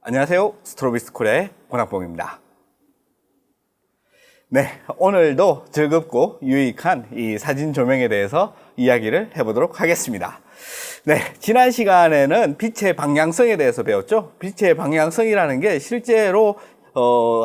안녕하세요. 스트로비스쿨의 권학봉입니다. 네, 오늘도 즐겁고 유익한 이 사진 조명에 대해서 이야기를 해보도록 하겠습니다. 네, 지난 시간에는 빛의 방향성에 대해서 배웠죠. 빛의 방향성이라는 게 실제로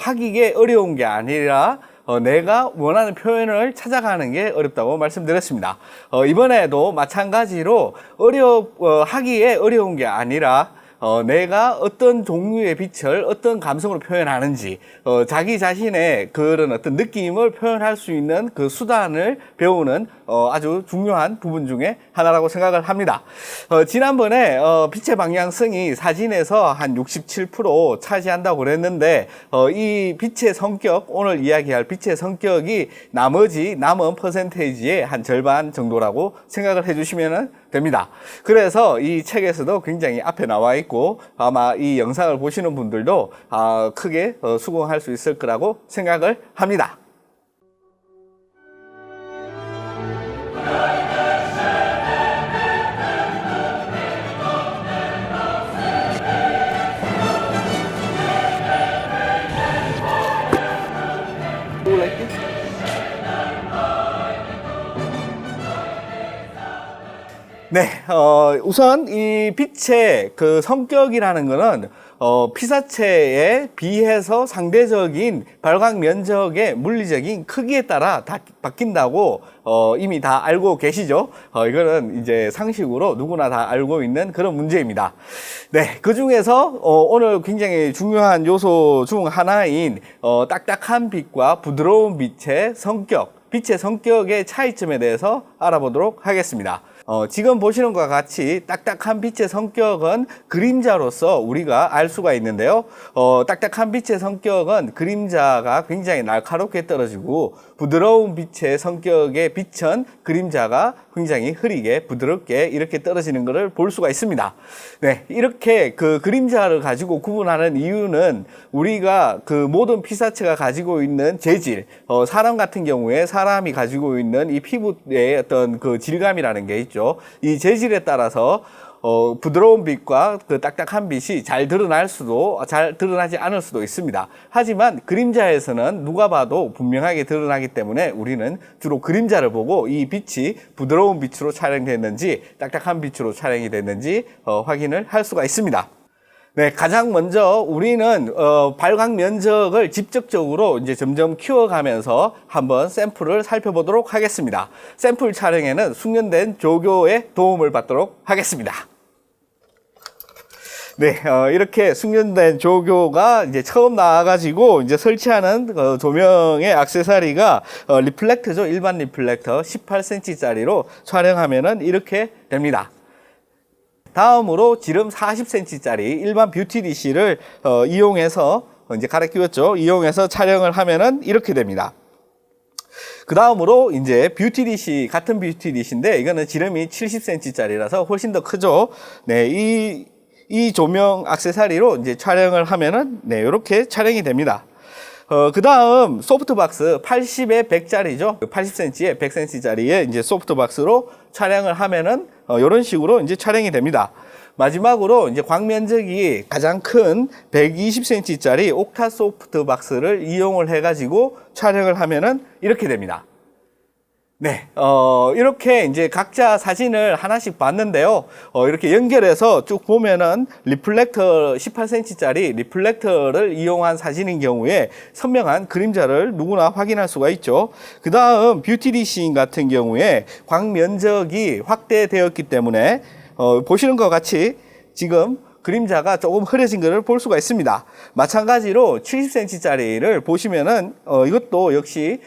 하기에 어려운 게 아니라 내가 원하는 표현을 찾아가는 게 어렵다고 말씀드렸습니다. 이번에도 마찬가지로 하기에 어려운 게 아니라 내가 어떤 종류의 빛을 어떤 감성으로 표현하는지 자기 자신의 그런 어떤 느낌을 표현할 수 있는 그 수단을 배우는 아주 중요한 부분 중에 하나라고 생각을 합니다. 지난번에 빛의 방향성이 사진에서 한 67% 차지한다고 그랬는데 이 빛의 성격, 오늘 이야기할 빛의 성격이 나머지 남은 퍼센테이지의 한 절반 정도라고 생각을 해주시면 됩니다. 그래서 이 책에서도 굉장히 앞에 나와 있고 아마 이 영상을 보시는 분들도 크게 수긍할 수 있을 거라고 생각을 합니다. 네, 우선 이 빛의 그 성격이라는 거는 피사체에 비해서 상대적인 발광 면적의 물리적인 크기에 따라 다 바뀐다고 이미 다 알고 계시죠? 이거는 이제 상식으로 누구나 다 알고 있는 그런 문제입니다. 네, 그 중에서 오늘 굉장히 중요한 요소 중 하나인 딱딱한 빛과 부드러운 빛의 성격, 빛의 성격의 차이점에 대해서 알아보도록 하겠습니다. 지금 보시는 것과 같이 딱딱한 빛의 성격은 그림자로서 우리가 알 수가 있는데요. 딱딱한 빛의 성격은 그림자가 굉장히 날카롭게 떨어지고 부드러운 빛의 성격의 빛은 그림자가 굉장히 흐리게 부드럽게 이렇게 떨어지는 것을 볼 수가 있습니다. 네, 이렇게 그 그림자를 가지고 구분하는 이유는 우리가 그 모든 피사체가 가지고 있는 재질, 사람 같은 경우에 사람이 가지고 있는 이 피부의 어떤 그 질감이라는 게 있죠. 이 재질에 따라서 부드러운 빛과 그 딱딱한 빛이 잘 드러나지 않을 수도 있습니다. 하지만 그림자에서는 누가 봐도 분명하게 드러나기 때문에 우리는 주로 그림자를 보고 이 빛이 부드러운 빛으로 촬영됐는지 딱딱한 빛으로 촬영이 됐는지 확인을 할 수가 있습니다. 네, 가장 먼저 우리는 발광 면적을 직접적으로 이제 점점 키워가면서 한번 샘플을 살펴보도록 하겠습니다. 샘플 촬영에는 숙련된 조교의 도움을 받도록 하겠습니다. 네, 이렇게 숙련된 조교가 이제 처음 나와가지고 이제 설치하는 조명의 액세서리가 리플렉터죠. 일반 리플렉터 18cm짜리로 촬영하면은 이렇게 됩니다. 다음으로 지름 40cm짜리 일반 뷰티 DC를 이용해서 이제 갈아 끼웠죠. 이용해서 촬영을 하면은 이렇게 됩니다. 그 다음으로 이제 뷰티 DC, 같은 뷰티 DC인데 이거는 지름이 70cm짜리라서 훨씬 더 크죠. 네, 이 조명 액세서리로 이제 촬영을 하면은 네, 이렇게 촬영이 됩니다. 그 다음 소프트박스 80에 100짜리죠. 80cm에 100cm짜리의 이제 소프트박스로 촬영을 하면은 이런 식으로 이제 촬영이 됩니다. 마지막으로 이제 광면적이 가장 큰 120cm짜리 옥타 소프트박스를 이용을 해가지고 촬영을 하면은 이렇게 됩니다. 네, 이렇게 이제 각자 사진을 하나씩 봤는데요. 이렇게 연결해서 쭉 보면은 리플렉터 18cm짜리 리플렉터를 이용한 사진인 경우에 선명한 그림자를 누구나 확인할 수가 있죠. 그 다음 뷰티 DC인 같은 경우에 광 면적이 확대되었기 때문에 보시는 것 같이 지금 그림자가 조금 흐려진 것을 볼 수가 있습니다. 마찬가지로 70cm짜리를 보시면은 이것도 역시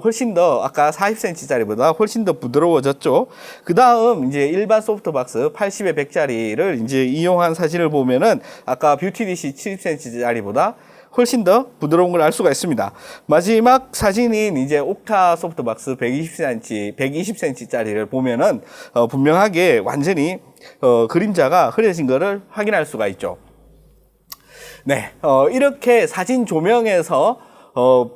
훨씬 더 아까 40cm짜리보다 훨씬 더 부드러워졌죠. 그 다음 이제 일반 소프트박스 80에 100짜리를 이제 이용한 사진을 보면은 아까 뷰티 DC 70cm짜리보다 훨씬 더 부드러운 걸 알 수가 있습니다. 마지막 사진인 이제 옥타 소프트박스 120cm짜리를 보면은 분명하게 완전히 그림자가 흐려진 것을 확인할 수가 있죠. 네, 이렇게 사진 조명에서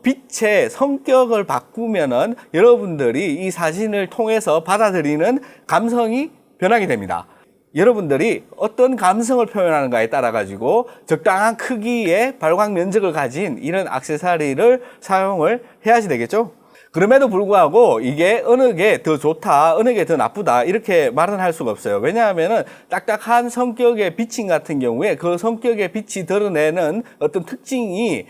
빛의 성격을 바꾸면은 여러분들이 이 사진을 통해서 받아들이는 감성이 변하게 됩니다. 여러분들이 어떤 감성을 표현하는가에 따라 가지고 적당한 크기의 발광 면적을 가진 이런 액세서리를 사용을 해야지 되겠죠. 그럼에도 불구하고 이게 어느 게 더 좋다, 어느 게 더 나쁘다 이렇게 말은 할 수가 없어요. 왜냐하면은 딱딱한 성격의 비칭 같은 경우에 그 성격의 빛이 드러내는 어떤 특징이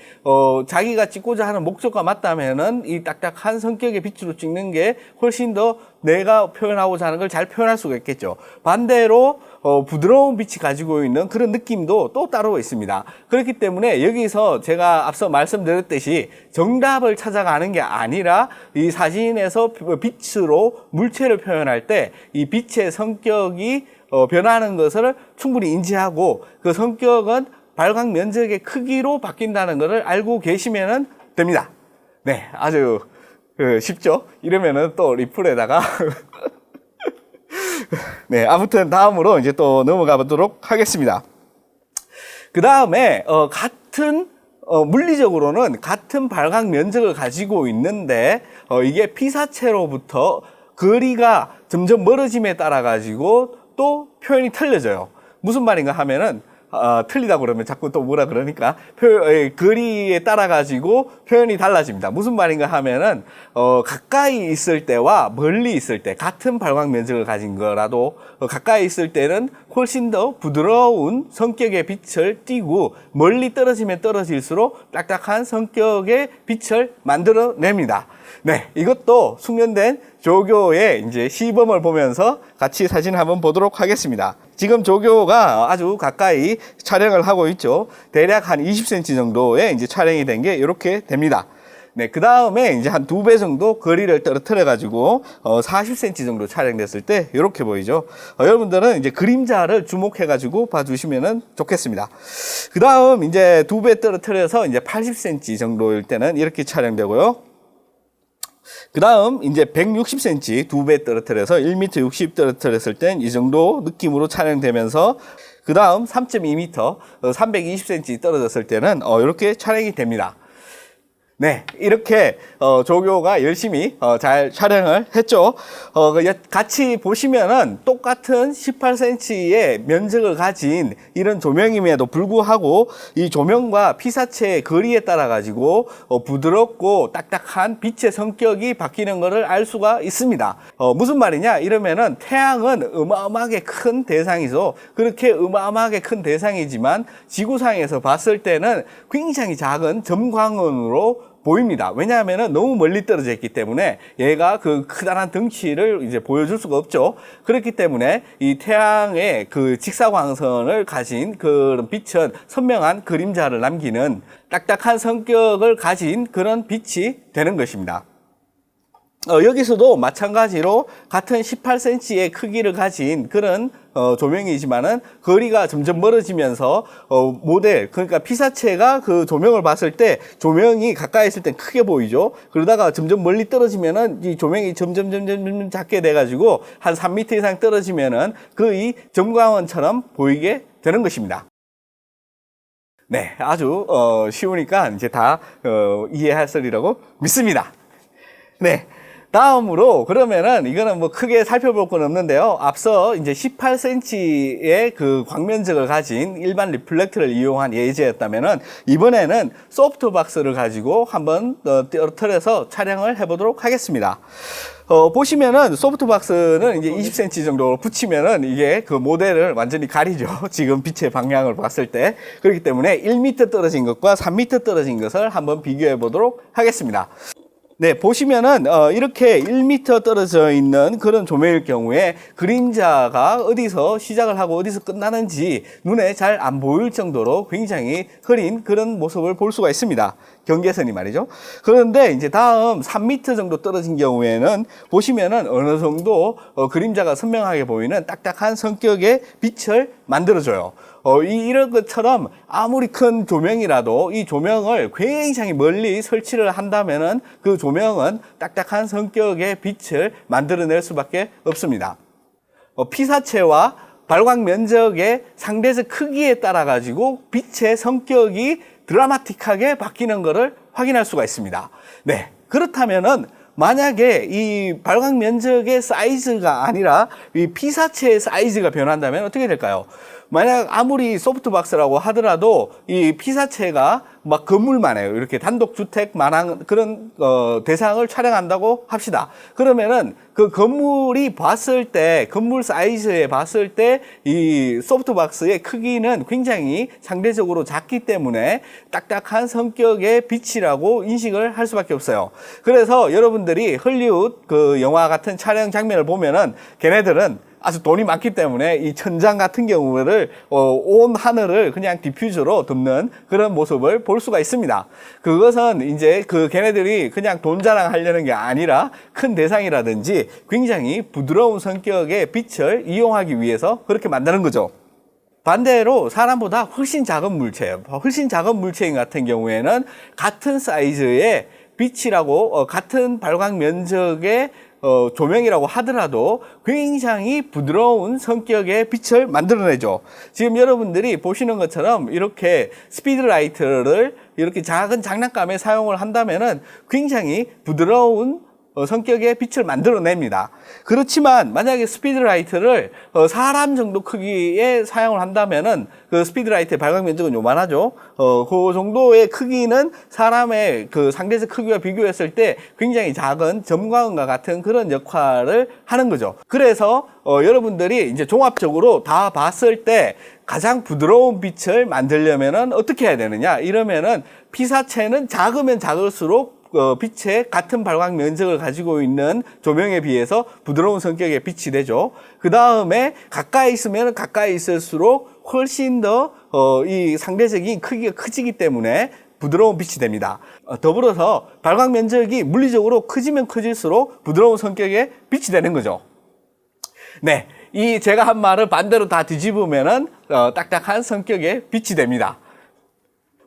자기가 찍고자 하는 목적과 맞다면은 이 딱딱한 성격의 빛으로 찍는 게 훨씬 더 내가 표현하고자 하는 걸 잘 표현할 수가 있겠죠. 반대로 부드러운 빛이 가지고 있는 그런 느낌도 또 따로 있습니다. 그렇기 때문에 여기서 제가 앞서 말씀드렸듯이 정답을 찾아가는 게 아니라 이 사진에서 빛으로 물체를 표현할 때 이 빛의 성격이 변하는 것을 충분히 인지하고 그 성격은 발광 면적의 크기로 바뀐다는 것을 알고 계시면 됩니다. 네, 아주 쉽죠? 이러면은 또 리플에다가 네, 아무튼 다음으로 이제 또 넘어가 보도록 하겠습니다. 그 다음에 같은 물리적으로는 같은 발광 면적을 가지고 있는데 이게 피사체로부터 거리가 점점 멀어짐에 따라 가지고 또 표현이 틀려져요. 무슨 말인가 하면은 틀리다 그러면 자꾸 또 뭐라 그러니까 거리에 따라 가지고 표현이 달라집니다. 무슨 말인가 하면은 가까이 있을 때와 멀리 있을 때 같은 발광 면적을 가진 거라도 가까이 있을 때는 훨씬 더 부드러운 성격의 빛을 띠고 멀리 떨어지면 떨어질수록 딱딱한 성격의 빛을 만들어냅니다. 네, 이것도 숙련된 조교의 이제 시범을 보면서 같이 사진 한번 보도록 하겠습니다. 지금 조교가 아주 가까이 촬영을 하고 있죠. 대략 한 20cm 정도의 이제 촬영이 된 게 이렇게 됩니다. 네, 그 다음에 이제 한 2배 정도 거리를 떨어뜨려 가지고 40cm 정도 촬영됐을 때 이렇게 보이죠. 여러분들은 이제 그림자를 주목해 가지고 봐주시면 좋겠습니다. 그 다음 이제 2배 떨어뜨려서 이제 80cm 정도일 때는 이렇게 촬영되고요. 그 다음 이제 160cm 2배 떨어뜨려서 1m 60 떨어뜨렸을 땐 이 정도 느낌으로 촬영되면서 그 다음 3.2m 320cm 떨어졌을 때는 이렇게 촬영이 됩니다. 네, 이렇게 조교가 열심히 잘 촬영을 했죠. 같이 보시면은 똑같은 18cm의 면적을 가진 이런 조명임에도 불구하고 이 조명과 피사체의 거리에 따라 가지고 부드럽고 딱딱한 빛의 성격이 바뀌는 것을 알 수가 있습니다. 무슨 말이냐 이러면은 태양은 어마어마하게 큰 대상이죠. 그렇게 어마어마하게 큰 대상이지만 지구상에서 봤을 때는 굉장히 작은 점광원으로 보입니다. 왜냐하면 너무 멀리 떨어져 있기 때문에 얘가 그 크다란 덩치를 이제 보여줄 수가 없죠. 그렇기 때문에 이 태양의 그 직사광선을 가진 그런 빛은 선명한 그림자를 남기는 딱딱한 성격을 가진 그런 빛이 되는 것입니다. 여기서도 마찬가지로 같은 18cm의 크기를 가진 그런 조명이지만은 거리가 점점 멀어지면서 모델 그러니까 피사체가 그 조명을 봤을 때 조명이 가까이 있을 땐 크게 보이죠. 그러다가 점점 멀리 떨어지면은 이 조명이 점점 작게 돼 가지고 한 3m 이상 떨어지면은 거의 점광원처럼 보이게 되는 것입니다. 네, 아주 쉬우니까 이제 다 이해하시리라고 믿습니다. 네. 다음으로 그러면은 이거는 뭐 크게 살펴볼 건 없는데요. 앞서 이제 18cm의 그 광면적을 가진 일반 리플렉터를 이용한 예제였다면은 이번에는 소프트박스를 가지고 한번 떨어뜨려서 촬영을 해보도록 하겠습니다. 보시면은 소프트박스는 이제 20cm 정도 붙이면은 이게 그 모델을 완전히 가리죠. 지금 빛의 방향을 봤을 때. 그렇기 때문에 1m 떨어진 것과 3m 떨어진 것을 한번 비교해 보도록 하겠습니다. 네, 보시면은 이렇게 1m 떨어져 있는 그런 조명일 경우에 그림자가 어디서 시작을 하고 어디서 끝나는지 눈에 잘 안 보일 정도로 굉장히 흐린 그런 모습을 볼 수가 있습니다. 경계선이 말이죠. 그런데 이제 다음 3m 정도 떨어진 경우에는 보시면은 어느 정도 그림자가 선명하게 보이는 딱딱한 성격의 빛을 만들어줘요. 이런 것처럼 아무리 큰 조명이라도 이 조명을 굉장히 멀리 설치를 한다면은 그 조명은 딱딱한 성격의 빛을 만들어낼 수밖에 없습니다. 피사체와 발광 면적의 상대적 크기에 따라 가지고 빛의 성격이 드라마틱하게 바뀌는 것을 확인할 수가 있습니다. 네. 그렇다면은 만약에 이 발광 면적의 사이즈가 아니라 이 피사체의 사이즈가 변한다면 어떻게 될까요? 만약 아무리 소프트박스라고 하더라도 이 피사체가 막 건물만 해요. 이렇게 단독 주택만한 그런 대상을 촬영한다고 합시다. 그러면은 그 건물이 봤을 때, 건물 사이즈에 봤을 때 이 소프트박스의 크기는 굉장히 상대적으로 작기 때문에 딱딱한 성격의 빛이라고 인식을 할 수밖에 없어요. 그래서 여러분들이 헐리우드 그 영화 같은 촬영 장면을 보면은 걔네들은 아주 돈이 많기 때문에 이 천장 같은 경우를 온 하늘을 그냥 디퓨저로 덮는 그런 모습을 볼 수가 있습니다. 그것은 이제 그 걔네들이 그냥 돈 자랑하려는 게 아니라 큰 대상이라든지 굉장히 부드러운 성격의 빛을 이용하기 위해서 그렇게 만드는 거죠. 반대로 사람보다 훨씬 작은 물체예요. 훨씬 작은 물체인 같은 경우에는 같은 사이즈의 빛이라고 같은 발광 면적의 조명이라고 하더라도 굉장히 부드러운 성격의 빛을 만들어내죠. 지금 여러분들이 보시는 것처럼 이렇게 스피드라이트를 이렇게 작은 장난감에 사용을 한다면은 굉장히 부드러운 성격의 빛을 만들어냅니다. 그렇지만 만약에 스피드라이트를 사람 정도 크기에 사용을 한다면은 그 스피드라이트의 발광 면적은 요만하죠. 그 정도의 크기는 사람의 그 상대적 크기와 비교했을 때 굉장히 작은 점광과 같은 그런 역할을 하는 거죠. 그래서 여러분들이 이제 종합적으로 다 봤을 때 가장 부드러운 빛을 만들려면은 어떻게 해야 되느냐? 이러면은 피사체는 작으면 작을수록 빛의 같은 발광 면적을 가지고 있는 조명에 비해서 부드러운 성격의 빛이 되죠. 그 다음에 가까이 있으면 가까이 있을수록 훨씬 더 이 상대적인 크기가 커지기 때문에 부드러운 빛이 됩니다. 더불어서 발광 면적이 물리적으로 커지면 커질수록 부드러운 성격의 빛이 되는 거죠. 네, 이 제가 한 말을 반대로 다 뒤집으면은 딱딱한 성격의 빛이 됩니다.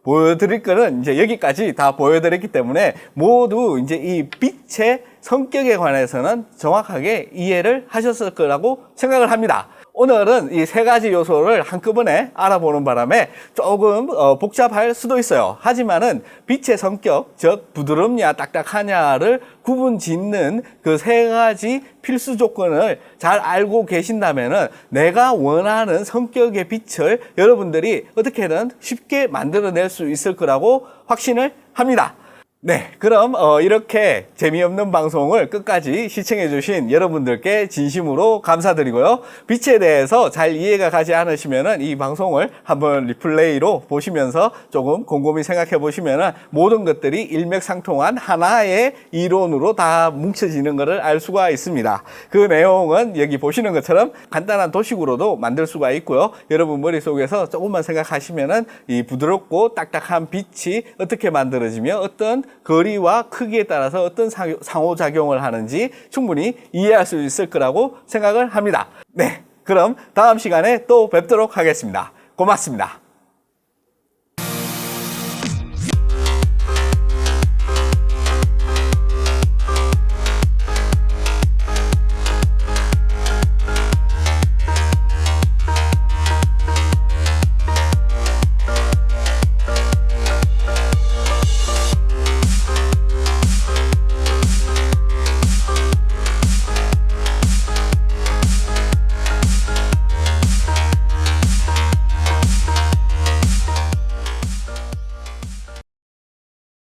보여드릴 거는 이제 여기까지 다 보여드렸기 때문에 모두 이제 이 빛의 성격에 관해서는 정확하게 이해를 하셨을 거라고 생각을 합니다. 오늘은 이 세 가지 요소를 한꺼번에 알아보는 바람에 조금 복잡할 수도 있어요. 하지만은 빛의 성격, 즉 부드럽냐 딱딱하냐를 구분 짓는 그 세 가지 필수 조건을 잘 알고 계신다면은 내가 원하는 성격의 빛을 여러분들이 어떻게든 쉽게 만들어낼 수 있을 거라고 확신을 합니다. 네, 그럼 이렇게 재미없는 방송을 끝까지 시청해 주신 여러분들께 진심으로 감사드리고요. 빛에 대해서 잘 이해가 가지 않으시면은 이 방송을 한번 리플레이로 보시면서 조금 곰곰이 생각해 보시면은 모든 것들이 일맥상통한 하나의 이론으로 다 뭉쳐지는 것을 알 수가 있습니다. 그 내용은 여기 보시는 것처럼 간단한 도식으로도 만들 수가 있고요. 여러분 머릿속에서 조금만 생각하시면은 이 부드럽고 딱딱한 빛이 어떻게 만들어지며 어떤 거리와 크기에 따라서 어떤 상호작용을 하는지 충분히 이해할 수 있을 거라고 생각을 합니다. 네, 그럼 다음 시간에 또 뵙도록 하겠습니다. 고맙습니다.